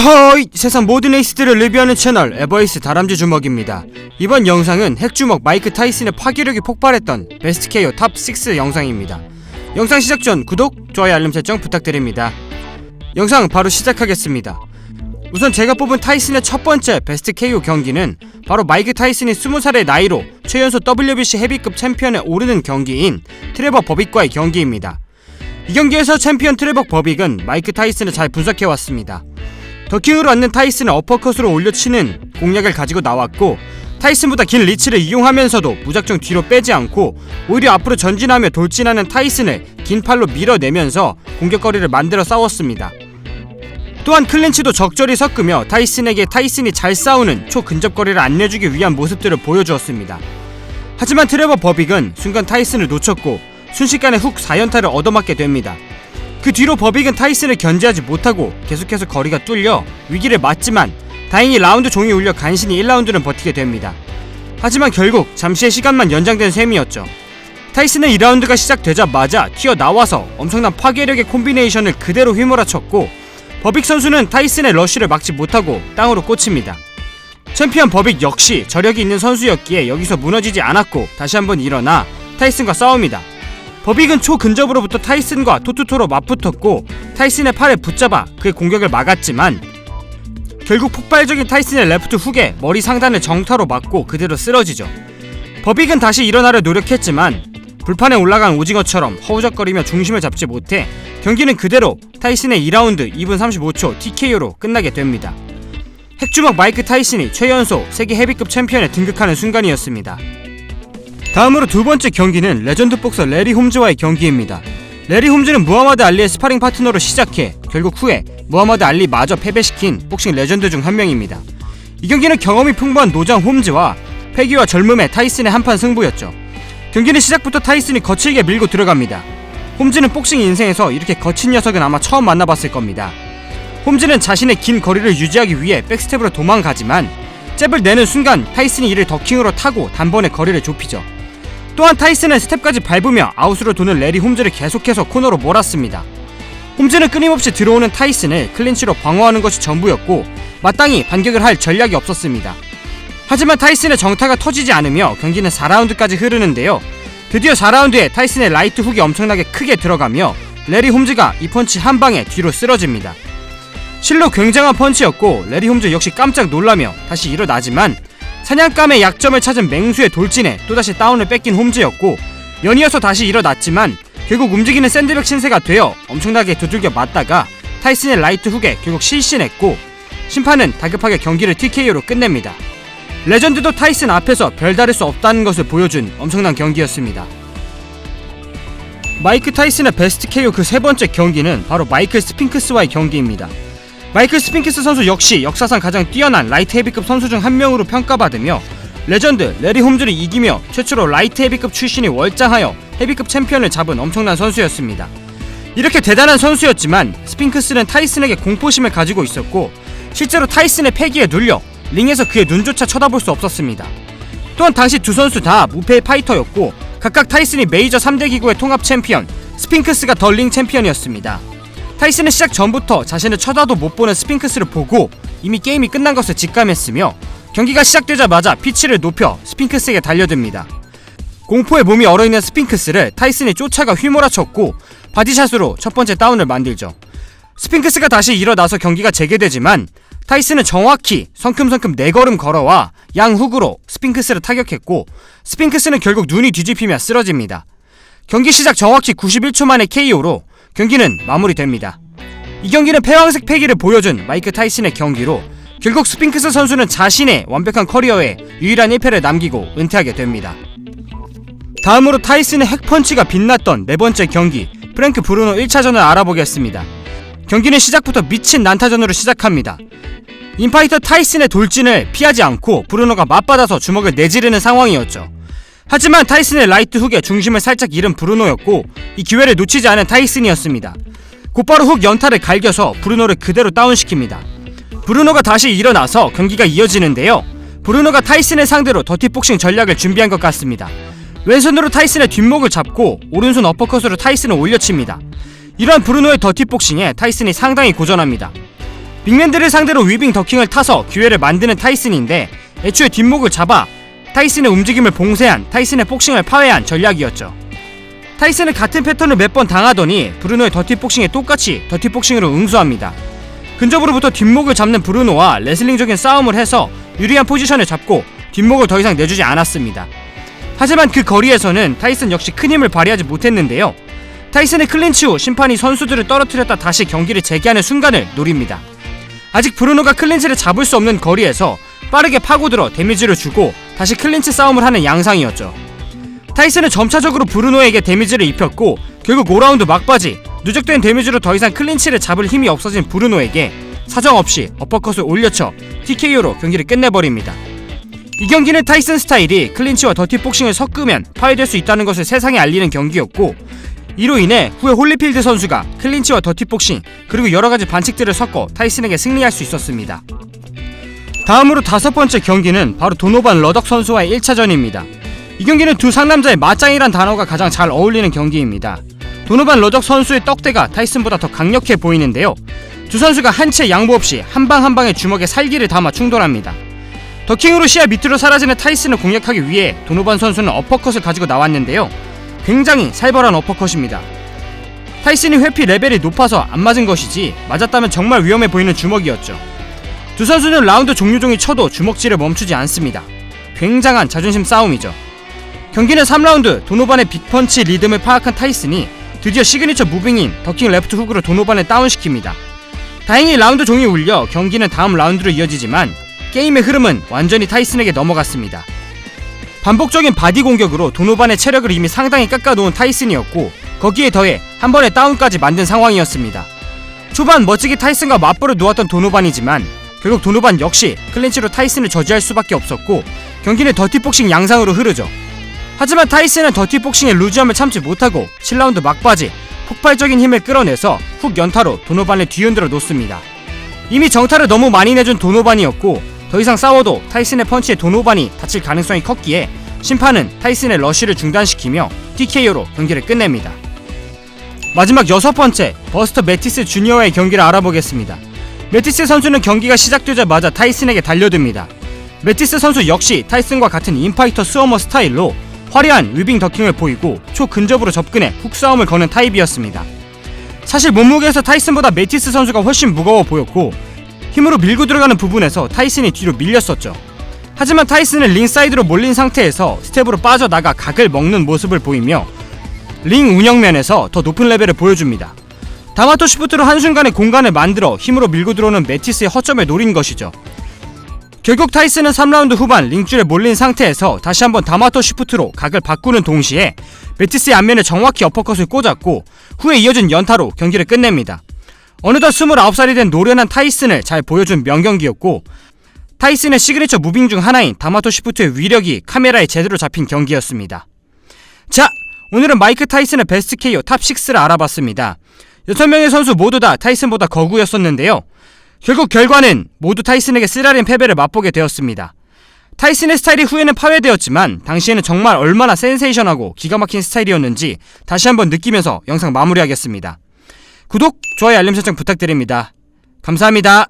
어허이! 세상 모든 에이스들을 리뷰하는 채널 에버에이스 다람쥐 주먹입니다. 이번 영상은 핵주먹 마이크 타이슨의 파괴력이 폭발했던 베스트 KO 탑6 영상입니다. 영상 시작 전 구독, 좋아요, 알림 설정 부탁드립니다. 영상 바로 시작하겠습니다. 우선 제가 뽑은 타이슨의 첫 번째 베스트 KO 경기는 바로 마이크 타이슨이 20살의 나이로 최연소 WBC 헤비급 챔피언에 오르는 경기인 트레버 버빅과의 경기입니다. 이 경기에서 챔피언 트레버 버빅은 마이크 타이슨을 잘 분석해왔습니다. 더킹으로 앉는 타이슨을 어퍼컷으로 올려치는 공략을 가지고 나왔고, 타이슨보다 긴 리치를 이용하면서도 무작정 뒤로 빼지 않고 오히려 앞으로 전진하며 돌진하는 타이슨을 긴 팔로 밀어내면서 공격거리를 만들어 싸웠습니다. 또한 클린치도 적절히 섞으며 타이슨에게 타이슨이 잘 싸우는 초근접거리를 안 내주기 위한 모습들을 보여주었습니다. 하지만 트레버 버빅은 순간 타이슨을 놓쳤고 순식간에 훅 4연타를 얻어맞게 됩니다. 그 뒤로 버빅은 타이슨을 견제하지 못하고 계속해서 거리가 뚫려 위기를 맞지만 다행히 라운드 종이 울려 간신히 1라운드는 버티게 됩니다. 하지만 결국 잠시의 시간만 연장된 셈이었죠. 타이슨은 2라운드가 시작되자마자 튀어나와서 엄청난 파괴력의 콤비네이션을 그대로 휘몰아쳤고, 버빅 선수는 타이슨의 러쉬를 막지 못하고 땅으로 꽂힙니다. 챔피언 버빅 역시 저력이 있는 선수였기에 여기서 무너지지 않았고 다시 한번 일어나 타이슨과 싸웁니다. 버빅은 초근접으로부터 타이슨과 토투토로 맞붙었고 타이슨의 팔에 붙잡아 그의 공격을 막았지만 결국 폭발적인 타이슨의 레프트 훅에 머리 상단을 정타로 맞고 그대로 쓰러지죠. 버빅은 다시 일어나려 노력했지만 불판에 올라간 오징어처럼 허우적거리며 중심을 잡지 못해 경기는 그대로 타이슨의 2라운드 2분 35초 TKO로 끝나게 됩니다. 핵주먹 마이크 타이슨이 최연소 세계 헤비급 챔피언에 등극하는 순간이었습니다. 다음으로 두 번째 경기는 레전드 복서 레리 홈즈와의 경기입니다. 레리 홈즈는 무하마드 알리의 스파링 파트너로 시작해 결국 후에 무하마드 알리마저 패배시킨 복싱 레전드 중 한 명입니다. 이 경기는 경험이 풍부한 노장 홈즈와 패기와 젊음의 타이슨의 한판 승부였죠. 경기는 시작부터 타이슨이 거칠게 밀고 들어갑니다. 홈즈는 복싱 인생에서 이렇게 거친 녀석은 아마 처음 만나봤을 겁니다. 홈즈는 자신의 긴 거리를 유지하기 위해 백스텝으로 도망가지만 잽을 내는 순간 타이슨이 이를 더킹으로 타고 단번에 거리를 좁히죠. 또한 타이슨은 스텝까지 밟으며 아웃으로 도는 레리 홈즈를 계속해서 코너로 몰았습니다. 홈즈는 끊임없이 들어오는 타이슨을 클린치로 방어하는 것이 전부였고 마땅히 반격을 할 전략이 없었습니다. 하지만 타이슨의 정타가 터지지 않으며 경기는 4라운드까지 흐르는데요. 드디어 4라운드에 타이슨의 라이트 훅이 엄청나게 크게 들어가며 레리 홈즈가 이 펀치 한 방에 뒤로 쓰러집니다. 실로 굉장한 펀치였고 레리 홈즈 역시 깜짝 놀라며 다시 일어나지만 사냥감의 약점을 찾은 맹수의 돌진에 또다시 다운을 뺏긴 홈즈였고, 연이어서 다시 일어났지만 결국 움직이는 샌드백 신세가 되어 엄청나게 두들겨 맞다가 타이슨의 라이트 훅에 결국 실신했고 심판은 다급하게 경기를 TKO로 끝냅니다. 레전드도 타이슨 앞에서 별다를 수 없다는 것을 보여준 엄청난 경기였습니다. 마이크 타이슨의 베스트 KO 그 세 번째 경기는 바로 마이클 스핑크스와의 경기입니다. 마이클 스핑크스 선수 역시 역사상 가장 뛰어난 라이트 헤비급 선수 중 한 명으로 평가받으며 레전드 레리 홈즈를 이기며 최초로 라이트 헤비급 출신이 월장하여 헤비급 챔피언을 잡은 엄청난 선수였습니다. 이렇게 대단한 선수였지만 스핑크스는 타이슨에게 공포심을 가지고 있었고 실제로 타이슨의 패기에 눌려 링에서 그의 눈조차 쳐다볼 수 없었습니다. 또한 당시 두 선수 다 무패의 파이터였고 각각 타이슨이 메이저 3대 기구의 통합 챔피언, 스핑크스가 더 링 챔피언이었습니다. 타이슨은 시작 전부터 자신을 쳐다도 못 보는 스핑크스를 보고 이미 게임이 끝난 것을 직감했으며 경기가 시작되자마자 피치를 높여 스핑크스에게 달려듭니다. 공포에 몸이 얼어있는 스핑크스를 타이슨이 쫓아가 휘몰아쳤고 바디샷으로 첫 번째 다운을 만들죠. 스핑크스가 다시 일어나서 경기가 재개되지만 타이슨은 정확히 성큼성큼 4걸음 걸어와 양훅으로 스핑크스를 타격했고 스핑크스는 결국 눈이 뒤집히며 쓰러집니다. 경기 시작 정확히 91초 만의 KO로 경기는 마무리됩니다. 이 경기는 패왕색 패기를 보여준 마이크 타이슨의 경기로 결국 스핑크스 선수는 자신의 완벽한 커리어에 유일한 1패를 남기고 은퇴하게 됩니다. 다음으로 타이슨의 핵펀치가 빛났던 네 번째 경기 프랭크 브루노 1차전을 알아보겠습니다. 경기는 시작부터 미친 난타전으로 시작합니다. 인파이터 타이슨의 돌진을 피하지 않고 브루노가 맞받아서 주먹을 내지르는 상황이었죠. 하지만 타이슨의 라이트 훅에 중심을 살짝 잃은 브루노였고 이 기회를 놓치지 않은 타이슨이었습니다. 곧바로 훅 연타를 갈겨서 브루노를 그대로 다운시킵니다. 브루노가 다시 일어나서 경기가 이어지는데요. 브루노가 타이슨을 상대로 더티복싱 전략을 준비한 것 같습니다. 왼손으로 타이슨의 뒷목을 잡고 오른손 어퍼컷으로 타이슨을 올려칩니다. 이러한 브루노의 더티복싱에 타이슨이 상당히 고전합니다. 빅맨들을 상대로 위빙 더킹을 타서 기회를 만드는 타이슨인데 애초에 뒷목을 잡아 타이슨의 움직임을 봉쇄한, 타이슨의 복싱을 파괴한 전략이었죠. 타이슨은 같은 패턴을 몇 번 당하더니 브루노의 더티복싱에 똑같이 더티복싱으로 응수합니다. 근접으로부터 뒷목을 잡는 브루노와 레슬링적인 싸움을 해서 유리한 포지션을 잡고 뒷목을 더 이상 내주지 않았습니다. 하지만 그 거리에서는 타이슨 역시 큰 힘을 발휘하지 못했는데요. 타이슨의 클린치 후 심판이 선수들을 떨어뜨렸다 다시 경기를 재개하는 순간을 노립니다. 아직 브루노가 클린치를 잡을 수 없는 거리에서 빠르게 파고들어 데미지를 주고 다시 클린치 싸움을 하는 양상이었죠. 타이슨은 점차적으로 브루노에게 데미지를 입혔고 결국 5라운드 막바지 누적된 데미지로 더 이상 클린치를 잡을 힘이 없어진 브루노에게 사정없이 어퍼컷을 올려쳐 TKO로 경기를 끝내버립니다. 이 경기는 타이슨 스타일이 클린치와 더티복싱을 섞으면 파괴될 수 있다는 것을 세상에 알리는 경기였고, 이로 인해 후에 홀리필드 선수가 클린치와 더티복싱 그리고 여러가지 반칙들을 섞어 타이슨에게 승리할 수 있었습니다. 다음으로 5번째 경기는 바로 도노반 러덕 선수와의 1차전입니다. 이 경기는 두 상남자의 맞짱이란 단어가 가장 잘 어울리는 경기입니다. 도노반 러덕 선수의 떡대가 타이슨보다 더 강력해 보이는데요. 두 선수가 한 채 양보 없이 한 방 한 방의 주먹에 살기를 담아 충돌합니다. 더킹으로 시야 밑으로 사라지는 타이슨을 공략하기 위해 도노반 선수는 어퍼컷을 가지고 나왔는데요. 굉장히 살벌한 어퍼컷입니다. 타이슨이 회피 레벨이 높아서 안 맞은 것이지 맞았다면 정말 위험해 보이는 주먹이었죠. 두 선수는 라운드 종류종이 쳐도 주먹질을 멈추지 않습니다. 굉장한 자존심 싸움이죠. 경기는 3라운드 도노반의 빅펀치 리듬을 파악한 타이슨이 드디어 시그니처 무빙인 더킹 레프트 훅으로 도노반을 다운시킵니다. 다행히 라운드 종이 울려 경기는 다음 라운드로 이어지지만 게임의 흐름은 완전히 타이슨에게 넘어갔습니다. 반복적인 바디 공격으로 도노반의 체력을 이미 상당히 깎아놓은 타이슨이었고 거기에 더해 한 번에 다운까지 만든 상황이었습니다. 초반 멋지게 타이슨과 맞벌을 놓았던 도노반이지만 결국 도노반 역시 클린치로 타이슨을 저지할 수밖에 없었고 경기는 더티복싱 양상으로 흐르죠. 하지만 타이슨은 더티복싱의 루즈함을 참지 못하고 7라운드 막바지 폭발적인 힘을 끌어내서 훅 연타로 도노반을 뒤흔들어 놓습니다. 이미 정타를 너무 많이 내준 도노반이었고 더 이상 싸워도 타이슨의 펀치에 도노반이 다칠 가능성이 컸기에 심판은 타이슨의 러쉬를 중단시키며 TKO로 경기를 끝냅니다. 마지막 6번째 버스터 매티스 주니어와의 경기를 알아보겠습니다. 매티스 선수는 경기가 시작되자마자 타이슨에게 달려듭니다. 매티스 선수 역시 타이슨과 같은 인파이터 스워머 스타일로 화려한 위빙 더킹을 보이고 초근접으로 접근해 훅 싸움을 거는 타입이었습니다. 사실 몸무게에서 타이슨보다 매티스 선수가 훨씬 무거워 보였고 힘으로 밀고 들어가는 부분에서 타이슨이 뒤로 밀렸었죠. 하지만 타이슨은 링 사이드로 몰린 상태에서 스텝으로 빠져나가 각을 먹는 모습을 보이며 링 운영면에서 더 높은 레벨을 보여줍니다. 다마토 시프트로 한순간에 공간을 만들어 힘으로 밀고 들어오는 매티스의 허점을 노린 것이죠. 결국 타이슨은 3라운드 후반 링줄에 몰린 상태에서 다시 한번 다마토 시프트로 각을 바꾸는 동시에 매티스의 앞면에 정확히 어퍼컷을 꽂았고 후에 이어진 연타로 경기를 끝냅니다. 어느덧 29살이 된 노련한 타이슨을 잘 보여준 명경기였고 타이슨의 시그니처 무빙 중 하나인 다마토 시프트의 위력이 카메라에 제대로 잡힌 경기였습니다. 자, 오늘은 마이크 타이슨의 베스트 KO 탑6를 알아봤습니다. 6명의 선수 모두 다 타이슨보다 거구였었는데요. 결국 결과는 모두 타이슨에게 쓰라린 패배를 맛보게 되었습니다. 타이슨의 스타일이 후에는 파괴되었지만 당시에는 정말 얼마나 센세이션하고 기가 막힌 스타일이었는지 다시 한번 느끼면서 영상 마무리하겠습니다. 구독, 좋아요, 알림 설정 부탁드립니다. 감사합니다.